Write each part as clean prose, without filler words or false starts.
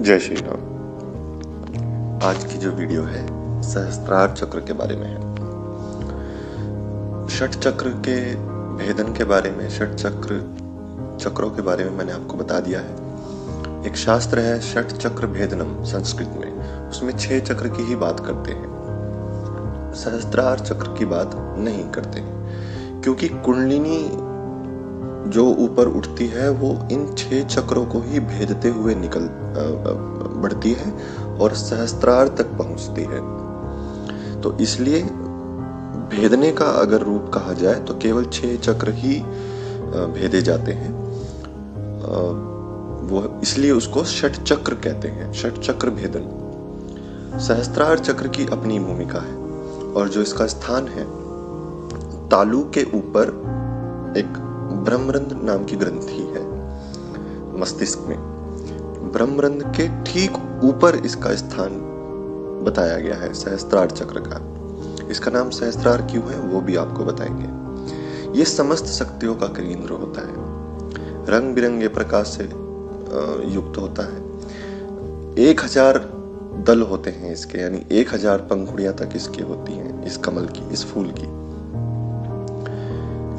जय श्री राम। आज की जो वीडियो है सहस्त्रार चक्र के बारे में है। षट चक्र के भेदन के बारे में, षट चक्रों के बारे में मैंने आपको बता दिया है। एक शास्त्र है षट चक्र भेदनम संस्कृत में, उसमें 6 चक्र की ही बात करते हैं, सहस्त्रार चक्र की बात नहीं करते, क्योंकि कुंडलिनी जो ऊपर उठती है वो इन 6 चक्रों को ही भेदते हुए निकल बढ़ती है और सहस्त्रार तक पहुंचती है। तो इसलिए भेदने का अगर रूप कहा जाए तो केवल 6 चक्र ही भेदे जाते हैं। वो इसलिए उसको षट चक्र कहते हैं, षट चक्र भेदन। सहस्त्रार चक्र की अपनी भूमिका है और जो इसका स्थान है, तालु के ऊपर एक ब्रह्मरंध्र नाम की ग्रंथि है मस्तिष्क में। ब्रह्मरंध्र के ठीक ऊपर इसका स्थान बताया गया है सहस्त्रार चक्र का। इसका नाम सहस्त्रार क्यों है वो भी आपको बताएंगे। ये समस्त शक्तियों का केंद्र होता है, रंग बिरंगे प्रकाश से युक्त होता है। 1000 दल होते हैं इसके, यानी 1000 पंखुड़ियां तक इसकी होती हैं, इस कमल की, इस फूल की,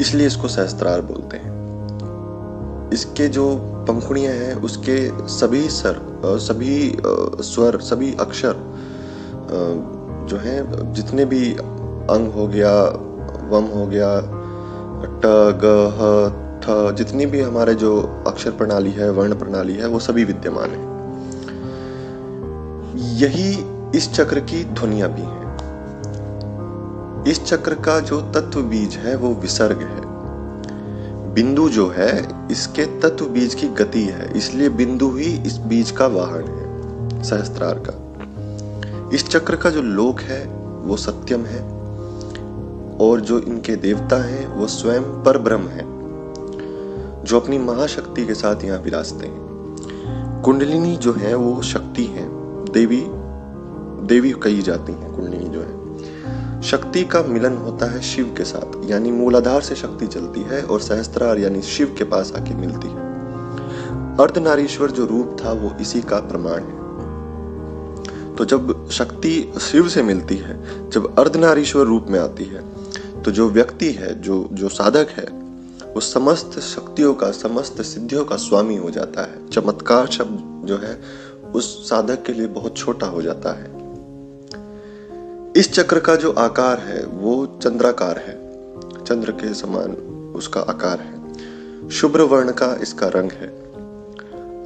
इसलिए इसको सहस्त्रार बोलते हैं। इसके जो पंखुड़ियां हैं उसके सभी स्वर, सभी अक्षर जो हैं, जितने भी अंग हो गया, वम हो गया, ट ग ह थ, जितनी भी हमारे जो अक्षर प्रणाली है, वर्ण प्रणाली है, वो सभी विद्यमान है। यही इस चक्र की ध्वनियां भी हैं। इस चक्र का जो तत्व बीज है वो विसर्ग है। बिंदु जो है इसके तत्व बीज की गति है, इसलिए बिंदु ही इस बीज का वाहन है, सहस्त्रार का। इस चक्र का जो लोक है वो सत्यम है और जो इनके देवता हैं वो स्वयं परब्रह्म है, जो अपनी महाशक्ति के साथ यहाँ विराजते हैं। कुंडलिनी जो है वो शक्ति है, देवी कही जाती है। कुंडलिनी जो है शक्ति का मिलन होता है शिव के साथ, यानी मूलाधार से शक्ति चलती है और सहस्त्रार यानी शिव के पास आके मिलती है। अर्धनारीश्वर जो रूप था वो इसी का प्रमाण है। तो जब शक्ति शिव से मिलती है, जब अर्धनारीश्वर रूप में आती है, तो जो व्यक्ति है, जो साधक है, वो समस्त शक्तियों का, समस्त सिद्धियों का स्वामी हो जाता है। चमत्कार शब्द जो है उस साधक के लिए बहुत छोटा हो जाता है। इस चक्र का जो आकार है वो चंद्राकार है, चंद्र के समान उसका आकार है। शुभ्र वर्ण का इसका रंग है।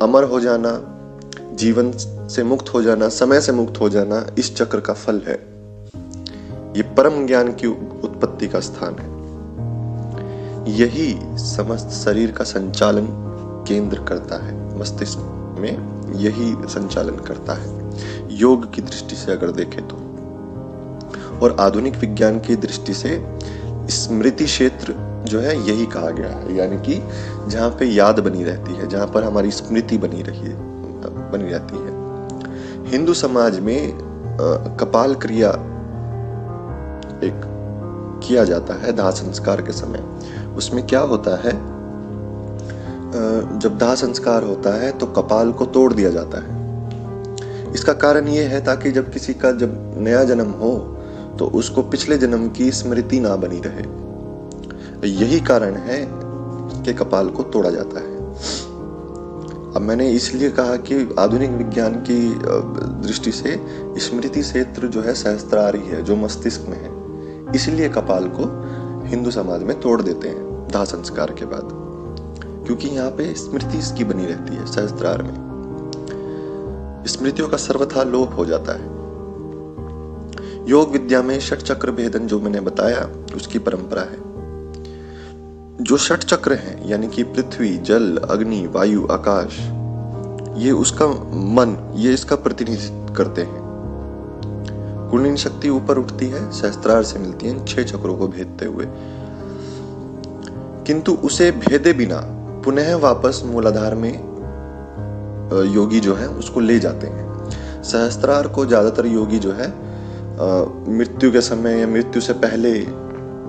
अमर हो जाना, जीवन से मुक्त हो जाना, समय से मुक्त हो जाना इस चक्र का फल है। ये परम ज्ञान की उत्पत्ति का स्थान है। यही समस्त शरीर का संचालन केंद्र करता है, मस्तिष्क में यही संचालन करता है, योग की दृष्टि से अगर देखें तो। और आधुनिक विज्ञान की दृष्टि से स्मृति क्षेत्र जो है यही कहा गया है, यानी कि जहाँ पे याद बनी रहती है, जहाँ पर हमारी स्मृति बनी रहती है। हिंदू समाज में कपाल क्रिया एक किया जाता है दाह संस्कार के समय। उसमें क्या होता है, जब दाह संस्कार होता है तो कपाल को तोड़ दिया जाता है। इसका कारण ये है ताकि जब किसी का जब नया जन्म हो तो उसको पिछले जन्म की स्मृति ना बनी रहे। यही कारण है कि कपाल को तोड़ा जाता है। अब मैंने इसलिए कहा कि आधुनिक विज्ञान की दृष्टि से स्मृति क्षेत्र जो है सहस्त्रार ही है, जो मस्तिष्क में है। इसलिए कपाल को हिंदू समाज में तोड़ देते हैं दाह संस्कार के बाद, क्योंकि यहाँ पे स्मृति इसकी बनी रहती है। सहस्त्रार में स्मृतियों का सर्वथा लोप हो जाता है। योग विद्या में षट चक्र भेदन जो मैंने बताया उसकी परंपरा है। जो षट चक्र हैं, यानी कि पृथ्वी, जल, अग्नि, वायु, आकाश, ये उसका मन, ये इसका प्रतिनिधित्व करते हैं। कुंडलिनी शक्ति ऊपर उठती है, सहस्त्रार से मिलती है इन 6 चक्रों को भेदते हुए, किंतु उसे भेदे बिना पुनः वापस मूलाधार में योगी जो है उसको ले जाते हैं। सहस्त्रार को ज्यादातर योगी जो है मृत्यु के समय या मृत्यु से पहले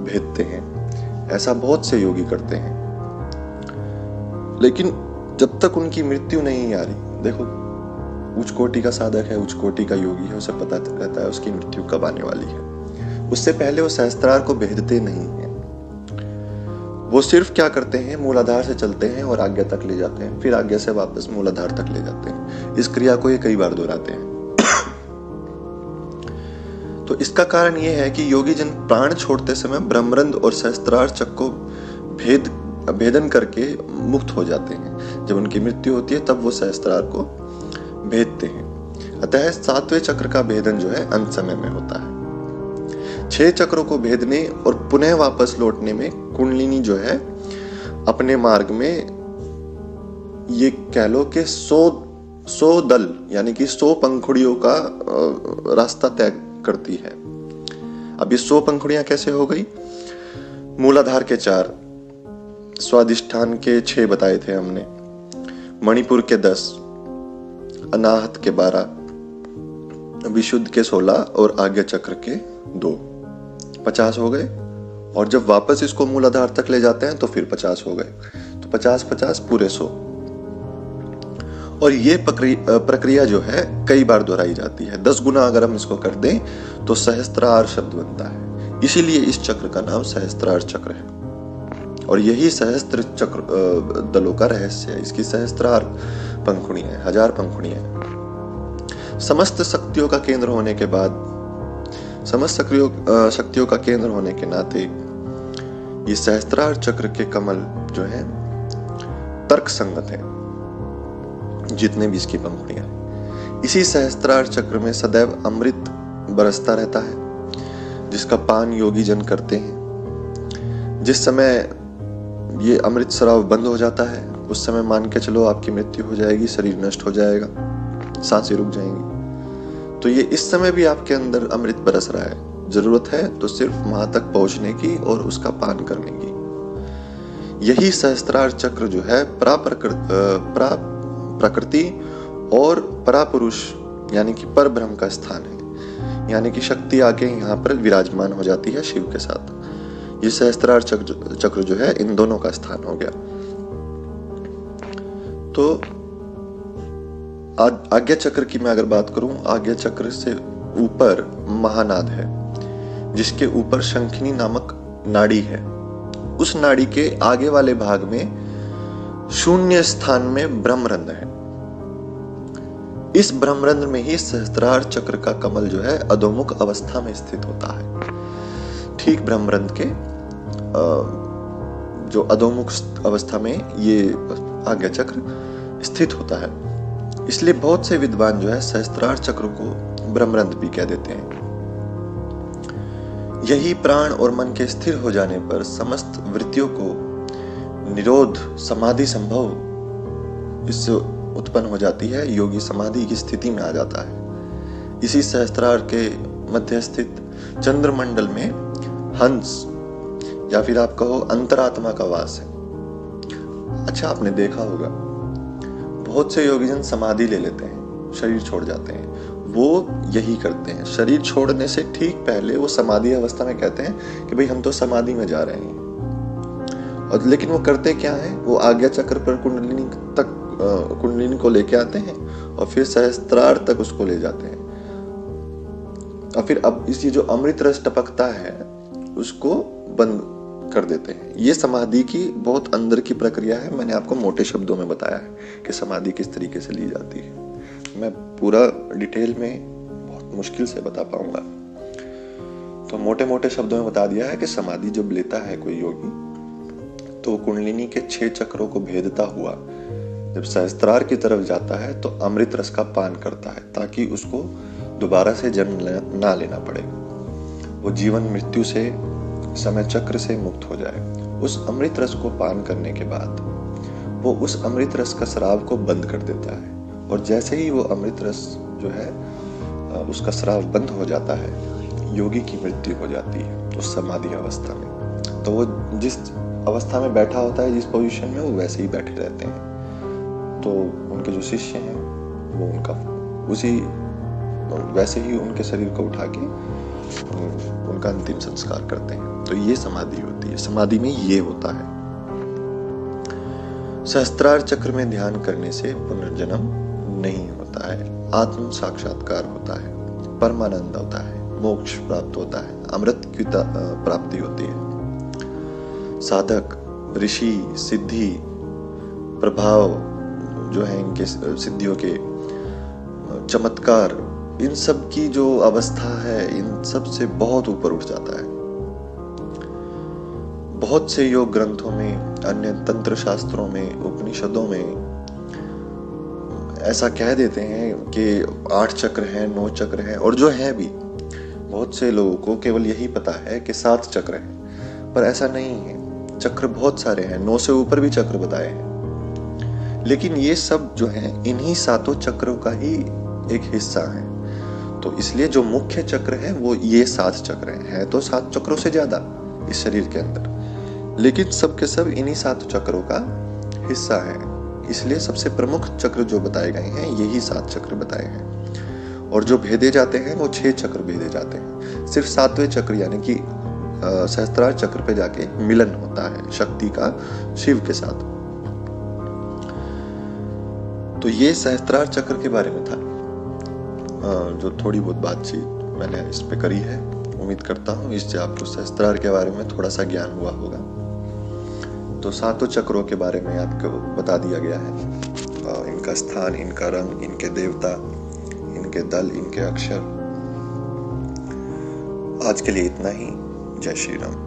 भेदते हैं। ऐसा बहुत से योगी करते हैं, लेकिन जब तक उनकी मृत्यु नहीं आ रही, देखो उच्च कोटि का साधक है, उच्च कोटि का योगी है, उसे पता रहता है उसकी मृत्यु कब आने वाली है। उससे पहले वो सहस्त्रार को भेदते नहीं हैं। वो सिर्फ क्या करते हैं, मूलाधार से चलते हैं और आज्ञा तक ले जाते हैं, फिर आज्ञा से वापस मूलाधार तक ले जाते हैं। इस क्रिया को ये कई बार दोहराते हैं। तो इसका कारण यह है कि योगी जन प्राण छोड़ते समय ब्रह्मरंध्र और सहस्त्रार चक्र को भेदन करके मुक्त हो जाते हैं। जब उनकी मृत्यु होती है तब वो सहस्त्रार को भेदते हैं। अतः 7वें चक्र का भेदन जो है अंत समय में होता है। 6 चक्रों को भेदने और पुनः वापस लौटने में कुंडलिनी जो है अपने मार्ग में ये कह लो कि 100 दल यानी कि 100 पंखुड़ियों का रास्ता तय करती है। अब ये 100 पंखुड़ियां कैसे हो गई? मूलाधार के 4, स्वादिष्ठान के 6 बताए थे हमने, मणिपुर के 10, अनाहत के 12, विशुद्ध के 16 और आज्ञा चक्र के 2, 50 हो गए। और जब वापस इसको मूलाधार तक ले जाते हैं तो फिर 50 हो गए। तो 50-50 पूरे 100। और ये प्रक्रिया जो है कई बार दोहराई जाती है। 10 गुना अगर हम इसको कर दें तो सहस्त्रार शब्द बनता है। इसीलिए इस चक्र का नाम सहस्त्रार चक्र है। और यही सहस्त्र चक्र दलों का रहस्य है। इसकी सहस्त्रार पंखुड़ियां हैं, 1000 पंखुड़ियां हैं। समस्त शक्तियों का केंद्र होने के बाद, समस्त शक्तियों का केंद्र होने के नाते ये सहस्त्रार चक्र के कमल जो है तर्क संगत है, जितने भी इसकी पंखुड़ियां हैं। इसी सहस्त्रार चक्र में सदैव अमृत बरसता रहता है, जिसका पान योगी जन करते हैं। जिस समय ये अमृत स्राव बंद हो जाता है उस समय मान के चलो आपकी मृत्यु हो जाएगी, शरीर नष्ट हो जाएगा, सांसें रुक जाएंगी। तो ये इस समय भी आपके अंदर अमृत बरस रहा है। जरूरत है तो सिर्फ वहां तक पहुंचने की और उसका पान करने की। यही सहस्त्रार चक्र जो है प्रकृति और परापुरुष यानी कि पर ब्रह्म का स्थान है। यानी कि शक्ति आके यहाँ पर विराजमान हो जाती है शिव के साथ। ये सहस्त्रार चक्र जो है इन दोनों का स्थान हो गया। तो आज्ञा चक्र की मैं अगर बात करूं, आज्ञा चक्र से ऊपर महानाद है, जिसके ऊपर शंखिनी नामक नाड़ी है। उस नाड़ी के आगे वाले भाग में शून्य स्थान में ब्रह्मरंध्र है। इस ब्रह्मरंध्र में ही सहस्त्रार चक्र का कमल जो है अधोमुख अवस्था में स्थित होता है। ठीक ब्रह्मरंध्र के जो अधोमुख अवस्था में ये आज्ञा चक्र स्थित होता है। इसलिए बहुत से विद्वान जो है सहस्त्रार चक्र को ब्रह्मरंध्र भी कह देते हैं। यही प्राण और मन के स्थिर हो जाने पर समस्त वृत्तियों को निरोध समाधि संभव इससे उत्पन्न हो जाती है। योगी समाधि की स्थिति में आ जाता है। इसी सहस्त्रार के मध्य स्थित चंद्रमंडल में हंस या फिर आप कहो अंतरात्मा का वास है। अच्छा, आपने देखा होगा बहुत से योगीजन समाधि ले लेते हैं, शरीर छोड़ जाते हैं। वो यही करते हैं, शरीर छोड़ने से ठीक पहले वो समाधि अवस्था में कहते हैं कि भाई हम तो समाधि में जा रहे हैं। और लेकिन वो करते क्या है, वो आज्ञा चक्र पर कुंडलिनी को लेके आते हैं और फिर सहस्त्रार तक उसको ले जाते हैं। और फिर अब इसी जो अमृत रस टपकता है उसको बंद कर देते हैं। ये समाधि की बहुत अंदर की प्रक्रिया है। मैंने आपको मोटे शब्दों में बताया है कि समाधि किस तरीके से ली जाती है। मैं पूरा डिटेल में बहुत मुश्किल से बता पाऊंगा, तो मोटे मोटे शब्दों में बता दिया है कि समाधि जब लेता है कोई योगी तो कुंडलिनी के 6 चक्रों को भेदता हुआ जब सहस्त्रार की तरफ जाता है तो अमृत रस का पान करता है, ताकि उसको दोबारा से जन्म ना लेना पड़े। वो जीवन मृत्यु से, समय चक्र से मुक्त हो जाए। उस अमृत रस को पान करने के बाद वो उस अमृत रस का स्राव को बंद कर देता है। और जैसे ही वो अमृत रस जो है उसका स्राव बंद हो जाता है, योगी की मृत्यु हो जाती है उस समाधि अवस्था में। तो वो जिस अवस्था में बैठा होता है, जिस पोजीशन में, वो वैसे ही बैठे रहते हैं। तो उनके जो शिष्य हैं वो उनका उसी वैसे ही उनके शरीर को उठा के उनका अंतिम संस्कार करते हैं। तो ये समाधि होती है। समाधि में ये होता है। सहस्त्रार चक्र में ध्यान करने से पुनर्जन्म नहीं होता। होता है, आत्म साक्षात्कार होता है, परमानंद होता है, मोक्ष प्राप्त होता है, अमृत की प्राप्ति होती है। साधक, ऋषि, सिद्धि, प्रभाव जो है इनके सिद्धियों के, चमत्कार, इन सब की जो अवस्था है इन सब से बहुत ऊपर उठ जाता है। बहुत से योग ग्रंथों में, अन्य तंत्र शास्त्रों में, उपनिषदों में ऐसा कह देते हैं कि 8 चक्र हैं, 9 चक्र हैं, और जो है भी बहुत से लोगों को केवल यही पता है कि 7 चक्र हैं, पर ऐसा नहीं है। चक्र बहुत सारे हैं, 9 से ऊपर भी चक्र बताए हैं, लेकिन ये सब जो है इन्हीं 7 चक्रों का ही एक हिस्सा है। तो इसलिए जो मुख्य चक्र है वो ये 7 चक्र है तो 7 चक्रों से ज्यादा इस शरीर के अंदर, लेकिन सब के सब इन्हीं 7 चक्रों का हिस्सा है। इसलिए सबसे प्रमुख चक्र जो बताए गए हैं यही 7 चक्र बताए हैं, और जो भेदे जाते हैं वो 6 चक्र भेदे जाते हैं। सिर्फ 7वें चक्र यानी कि सहस्त्रार चक्र पे जाके मिलन होता है शक्ति का शिव के साथ। तो ये सहस्त्रार चक्र के बारे में था, जो थोड़ी बहुत बातचीत मैंने इस पे करी है। उम्मीद करता हूँ इससे आपको सहस्त्रार के बारे में थोड़ा सा ज्ञान हुआ होगा। तो 7 चक्रों के बारे में आपको बता दिया गया है, इनका स्थान, इनका रंग, इनके देवता, इनके दल, इनके अक्षर। आज के लिए इतना ही। जय श्री राम।